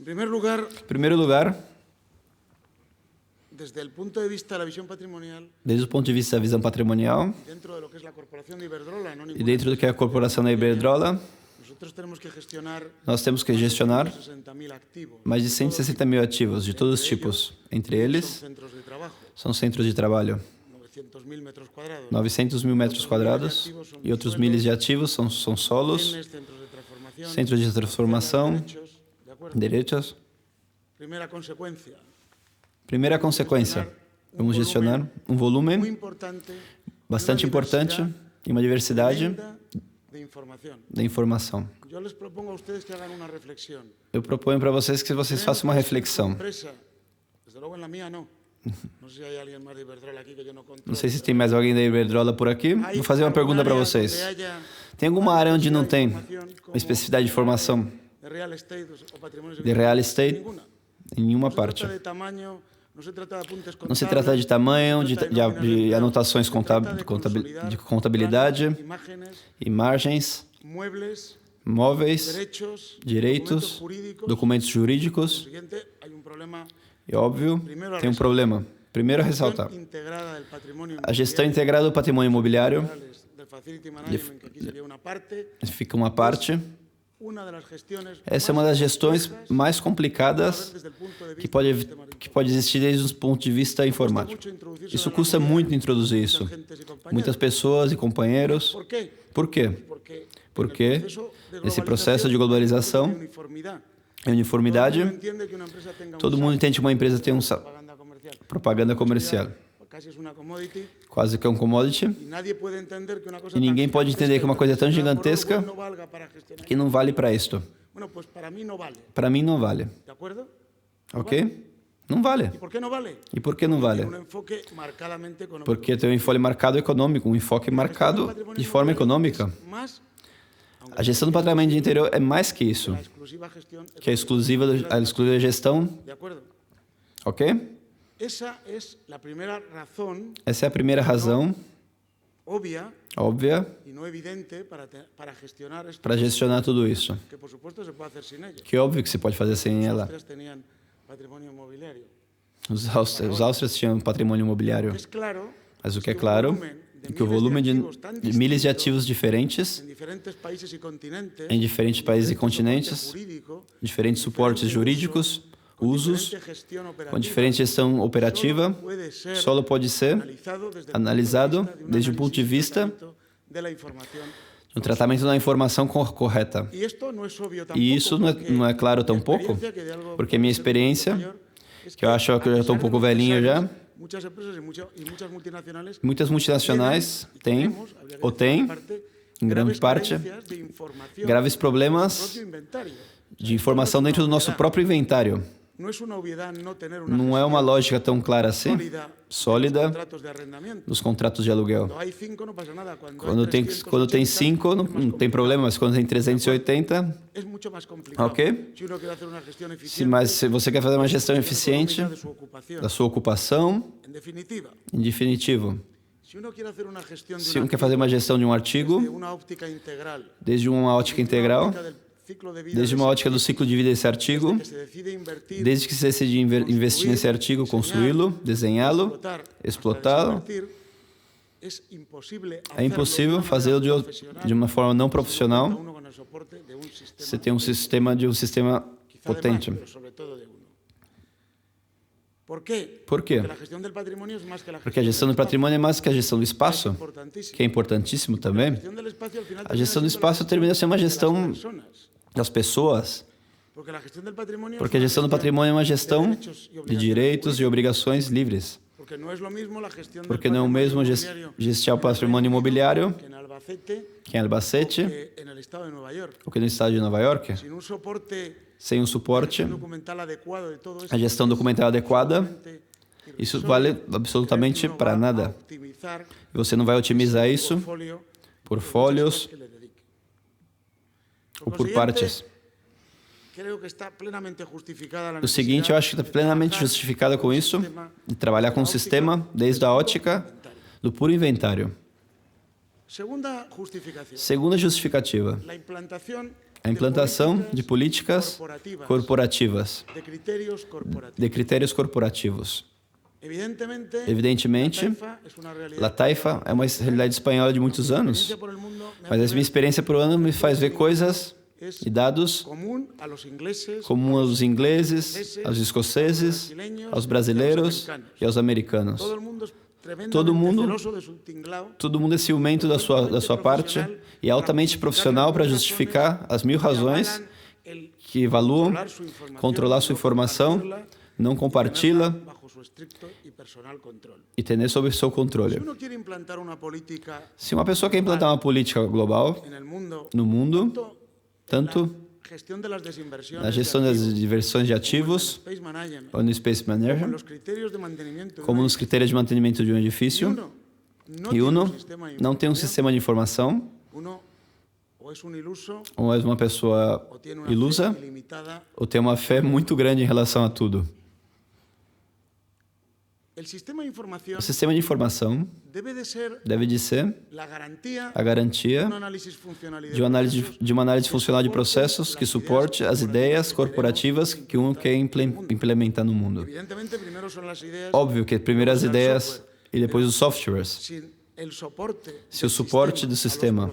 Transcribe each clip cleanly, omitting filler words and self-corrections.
Em primeiro lugar, desde o ponto de vista da visão patrimonial, desde o ponto de vista da visão patrimonial dentro de lo que es la corporación de Iberdrola, no e dentro do que é a corporação da Iberdrola, nós temos que gestionar mais de 160 mil ativos de todos os tipos. Entre eles, são centros de trabalho. 900 mil metros quadrados e outros milhas de ativos são solos, centros de transformação, direitos. Primeira consequência, vamos gestionar um volume bastante importante e uma diversidade da informação. Eu proponho para vocês que vocês façam uma reflexão. Não sei se tem mais alguém da Iberdrola por aqui. Vou fazer uma pergunta para vocês. Tem alguma área onde não tem uma especificidade de informação de real estate? Em nenhuma parte. Não se trata de tamanho, de anotações de contabilidade, imagens, móveis, direitos, documentos jurídicos. E óbvio, tem um problema. Primeiro, ressaltar. A gestão integrada do patrimônio imobiliário fica uma parte. Essa é uma das gestões mais complicadas que pode existir desde o ponto de vista informático. Isso custa muito introduzir isso. Muitas pessoas e companheiros. Por quê? Porque nesse processo de globalização e uniformidade, todo mundo entende que uma empresa tem propaganda comercial. Quase que é um commodity. E ninguém pode entender que uma coisa é tão gigantesca que não vale para isto. Para mim não vale. Ok? Não vale. E por que não vale? Porque tem um enfoque marcado econômico, um enfoque marcado de forma econômica. A gestão do patrimônio de interior é mais que isso, que a exclusiva gestão. Ok? Essa é a primeira razão óbvia para gestionar tudo isso. Que é óbvio que se pode fazer sem ela. Os Áustrias tinham patrimônio imobiliário. Mas o que é claro é que o volume de milhas de ativos diferentes em diferentes países e continentes, diferentes suportes jurídicos, usos, com diferente gestão operativa, só pode ser analisado desde o ponto de vista do tratamento da informação correta. E isso não é claro tão pouco, porque a minha experiência, que eu acho que eu já estou um pouco velhinho já, muitas multinacionais têm, ou têm, em grande parte, graves problemas de informação dentro do nosso próprio inventário. Não é uma lógica tão clara assim, sólida, nos contratos de aluguel. Quando tem 5, não tem problema, mas quando tem 380, ok? Mas se você quer fazer uma gestão eficiente da sua ocupação, em definitivo, se um quer fazer uma gestão de um artigo, desde uma ótica integral, desde uma ótica do ciclo de vida desse artigo, desde que se decide investir nesse artigo, construí-lo, desenhá-lo, explotá-lo, é impossível fazê-lo de uma forma não profissional. Você tem um sistema potente. Por quê? Porque a gestão do patrimônio é mais que a gestão do espaço, que é importantíssimo também. A gestão do espaço termina sendo uma gestão das pessoas, porque a gestão do patrimônio é uma gestão de direitos e obrigações livres. Porque não é o mesmo gestionar o patrimônio imobiliário que em Albacete ou que no estado de Nova York. Sem um suporte, a gestão documental adequada, isso vale absolutamente para nada. Você não vai otimizar isso por fólios ou por partes. O seguinte, eu acho que está plenamente justificada com isso, de trabalhar com o sistema desde a ótica do puro inventário. Segunda justificativa. a implantação de políticas corporativas, de critérios corporativos. Evidentemente, La Taifa é uma realidade espanhola de muitos anos, mas a minha experiência por ano me faz ver coisas e dados comum aos ingleses, aos escoceses, aos brasileiros e aos americanos. Todo mundo é ciumento da sua parte e altamente profissional para justificar as 1000 razões que evaluam, controlar sua informação, não compartilha e ter sob seu controle. Se uma pessoa quer implantar uma política global no mundo, tanto na gestão das diversões de ativos, ou no Space Management, como nos critérios de mantenimento de um edifício, e uno não tem um sistema de informação, ou é uma pessoa ilusa, ou tem uma fé muito grande em relação a tudo. O sistema de informação deve de ser a garantia de uma análise funcional de processos que suporte as ideias corporativas que um quer implementar no mundo. Óbvio que primeiro as ideias e depois os softwares. Se o suporte do sistema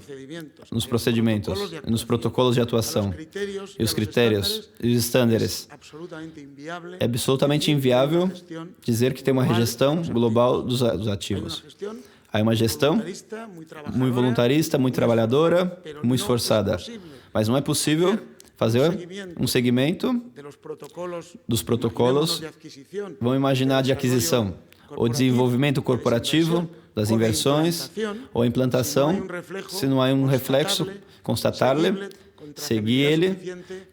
nos procedimentos, nos protocolos de atuação, e os critérios e os estándares, é absolutamente inviável dizer que tem uma gestão global dos ativos. Há uma gestão muito voluntarista, muito trabalhadora, muito esforçada, mas não é possível fazer um segmento dos protocolos, vamos imaginar, de aquisição, ou desenvolvimento corporativo, das inversões ou implantação, se não há um reflexo, constatar-lhe, seguir ele,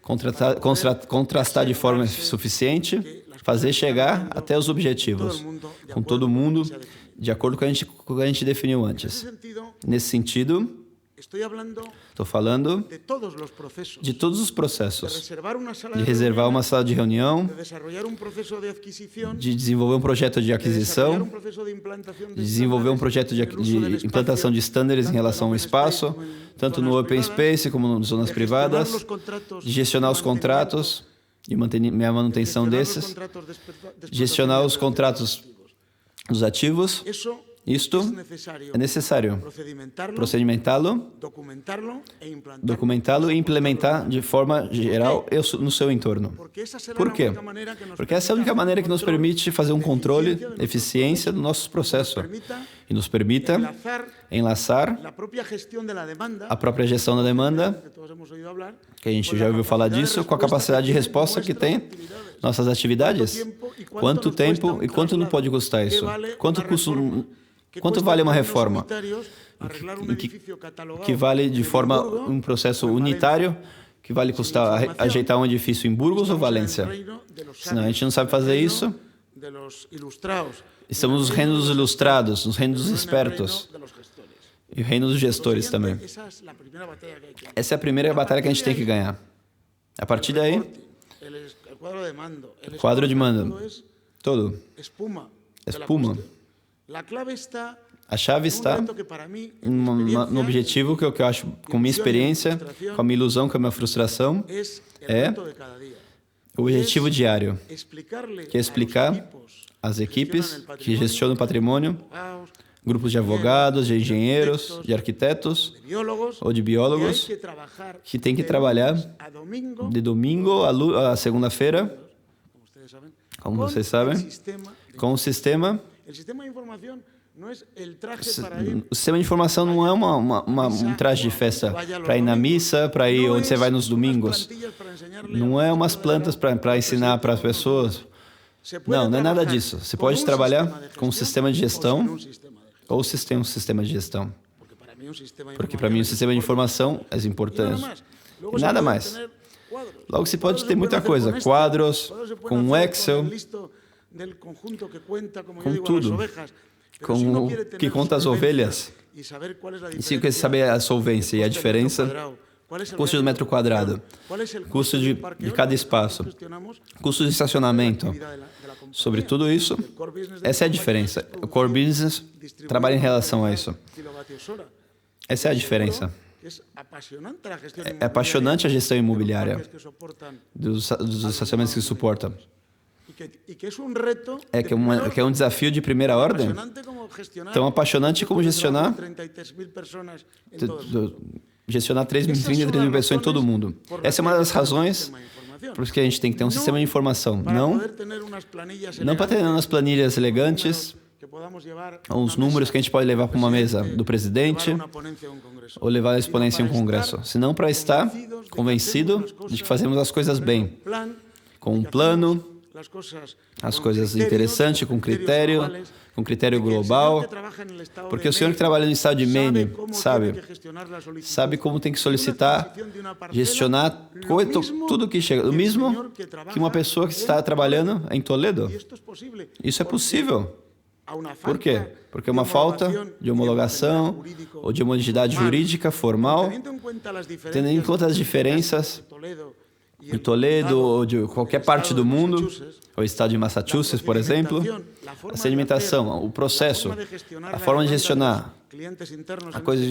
contrastar de forma suficiente, fazer chegar até os objetivos, com todo mundo, de acordo com o que a gente definiu antes. Nesse sentido, estou falando de todos os processos, de reservar uma sala de reunião, de desenvolver um projeto de aquisição, de desenvolver um projeto de implantação de estándares em relação ao espaço, tanto no Open Space como nas zonas privadas, de gestionar os contratos e a manutenção desses, gestionar os contratos dos ativos. Isto é necessário procedimentá-lo, documentá-lo e implementar de forma geral no seu entorno. Por quê? Porque essa é a única maneira que nos permite fazer um controle de eficiência do nosso processo e nos permita enlaçar a própria gestão da demanda, que a gente já ouviu falar disso, com a capacidade de resposta que tem nossas atividades. Quanto tempo e quanto não pode custar isso? Quanto vale uma reforma? Que vale de forma um processo unitário, que vale custar ajeitar um edifício em Burgos ou Valência? Senão a gente não sabe fazer isso. Estamos nos reinos dos ilustrados, nos reinos dos espertos e o reino dos gestores também. Essa é a primeira batalha que a gente tem que ganhar. A partir daí, quadro de mando, todo, espuma. A chave está no objetivo que eu acho, com minha experiência, com a minha ilusão, com a minha frustração, é o objetivo diário, que é explicar às equipes que gestionam o patrimônio, grupos de advogados, de engenheiros, de arquitetos ou de biólogos, que tem que trabalhar de domingo a segunda-feira, como vocês sabem, com o sistema. O sistema de informação não é um traje de festa para ir na missa, para ir onde você vai nos domingos. Não é umas plantas para ensinar para as pessoas. Não é nada disso. Você pode trabalhar com um sistema de gestão ou um sistema de gestão. Porque para mim o sistema de informação é importante. E nada mais. Logo, você pode ter muita coisa. Quadros, com um Excel, com tudo. Com o que conta as ovelhas. E se você saber a solvência e a diferença, custo do metro quadrado, custo de cada espaço, custo de estacionamento. Sobre tudo isso, essa é a diferença. O core business trabalha em relação a isso. Essa é a diferença. É apaixonante a gestão imobiliária, dos estacionamentos que suporta. Que é um desafio de primeira ordem, tão apaixonante como gestionar 33 mil pessoas em todo o mundo. Essa é uma das razões por que a gente tem que ter um sistema de informação. Não para ter umas planilhas elegantes, os números que a gente pode levar para uma mesa do presidente ou levar a exponência em um congresso, senão para estar convencido de que fazemos as coisas bem, com um plano, as coisas interessantes, com critério global, porque o senhor que trabalha no estado de Maine sabe como tem que solicitar, gestionar tudo que chega. O mesmo que uma pessoa que está trabalhando em Toledo. Isso é possível. Por quê? Porque é uma falta de homologação ou de uma entidade jurídica formal, tendo em conta as diferenças de Toledo ou de qualquer parte do mundo, ou o estado de Massachusetts, por exemplo, a sedimentação, o processo, a forma de gestionar, a coisa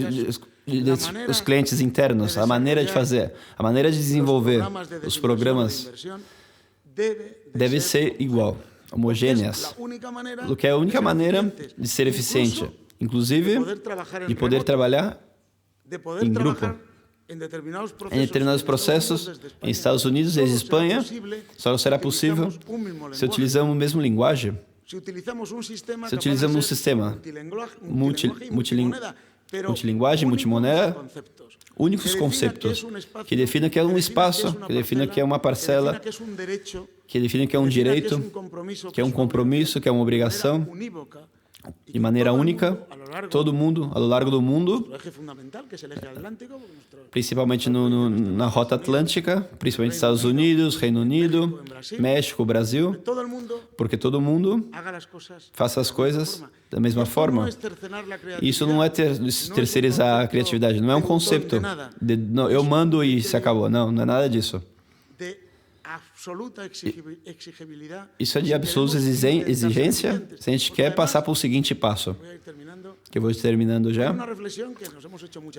os clientes internos, a maneira de fazer, a maneira de desenvolver os programas deve ser igual, homogêneas, o que é a única maneira de ser eficiente, inclusive de poder trabalhar em grupo. Em determinados processos, em Estados Unidos e Espanha, só será possível se utilizamos a mesma linguagem. Se utilizamos um sistema multilinguagem, multimoneda, únicos conceitos, que definem que é um espaço, que definem que é uma parcela, que definem que é um direito, que é um compromisso, que é uma obrigação, de maneira única, todo mundo, ao largo do mundo, principalmente na Rota Atlântica, principalmente Estados Unidos, Reino Unido, México, Brasil, porque todo mundo faça as coisas da mesma forma. Isso não é terceirizar a criatividade, não é um conceito de eu mando e se acabou. Não é nada disso. Isso é de absoluta exigência se a gente quer passar para o seguinte passo, que eu vou terminando já.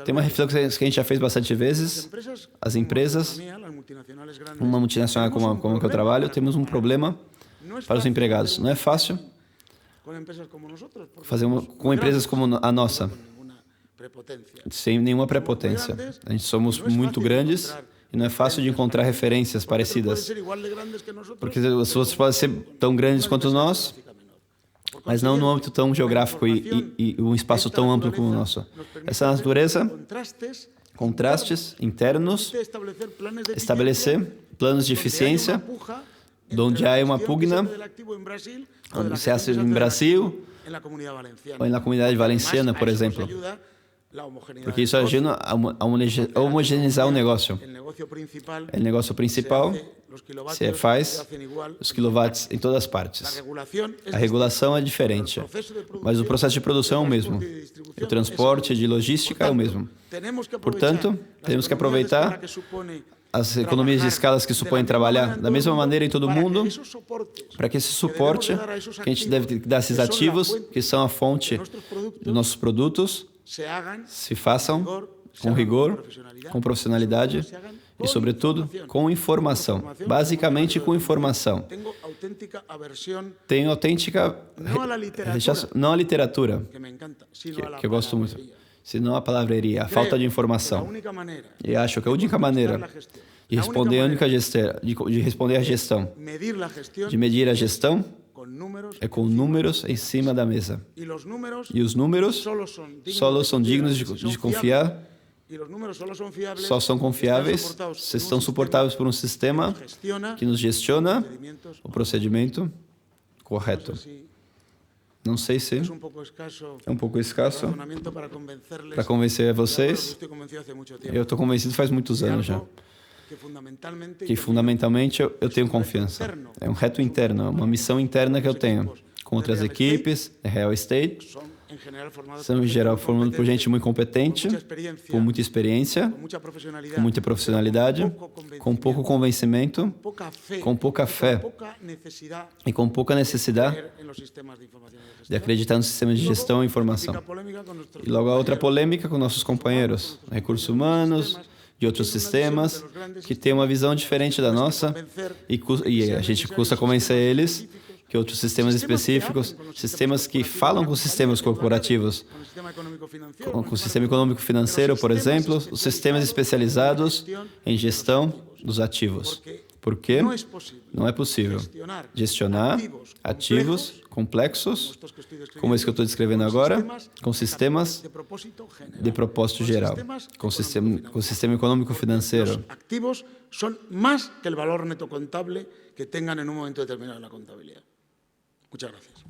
Tem uma reflexão que a gente já fez bastante vezes. As empresas, uma multinacional como a que eu trabalho, temos um problema para os empregados. Não é fácil fazer com empresas como a nossa, sem nenhuma prepotência. A gente somos muito grandes. E não é fácil de encontrar referências parecidas. Porque as outras podem ser tão grandes quanto nós, mas não num âmbito tão geográfico e um espaço tão amplo como o nosso. Essa natureza, contrastes internos, estabelecer planos de eficiência, onde há uma pugna, onde se hace em Brasil ou na comunidade valenciana, por exemplo. Porque isso ajuda a homogeneizar o negócio. O negócio principal se faz os quilowatts em todas as partes. A regulação é diferente, mas o processo de produção é o mesmo. O transporte de logística é o mesmo. Portanto, temos que aproveitar as economias de escalas que supõem trabalhar da mesma maneira em todo o mundo, para que esse suporte, que a gente deve dar esses ativos, que são a fonte dos nossos produtos, se façam com rigor, com profissionalidade e, sobretudo, com informação. Basicamente, com informação. Tenho autêntica rechaço, não a literatura, que eu gosto muito, senão a palavreria, a falta de informação. E acho que a única maneira de responder a gestão, de medir a gestão, é com números em cima da mesa. E os números só são dignos de confiar, só são confiáveis se estão suportáveis por um sistema que nos gestiona o procedimento correto. Não sei se é um pouco escasso para convencer vocês. Eu estou convencido faz muitos anos já. Que fundamentalmente eu tenho confiança. É um reto interno, uma missão interna que eu tenho. com outras equipes, real estate, são em geral formados por gente muito competente, com muita experiência, com muita profissionalidade, com pouco convencimento, com pouca fé e com pouca necessidade de acreditar nos sistemas de gestão e informação. E logo a outra polêmica com nossos companheiros, recursos humanos, de outros sistemas, que têm uma visão diferente da nossa e a gente custa convencer eles que outros sistemas específicos, sistemas que falam com sistemas corporativos, com o sistema econômico-financeiro, por exemplo, os sistemas especializados em gestão dos ativos. Porque não é possível gestionar ativos complexos, como esse que eu estou descrevendo agora, com sistemas de propósito geral, com o sistema econômico-financeiro. Activos são mais que o valor neto contábil que tenham em um momento determinado na contabilidade. Muchas gracias.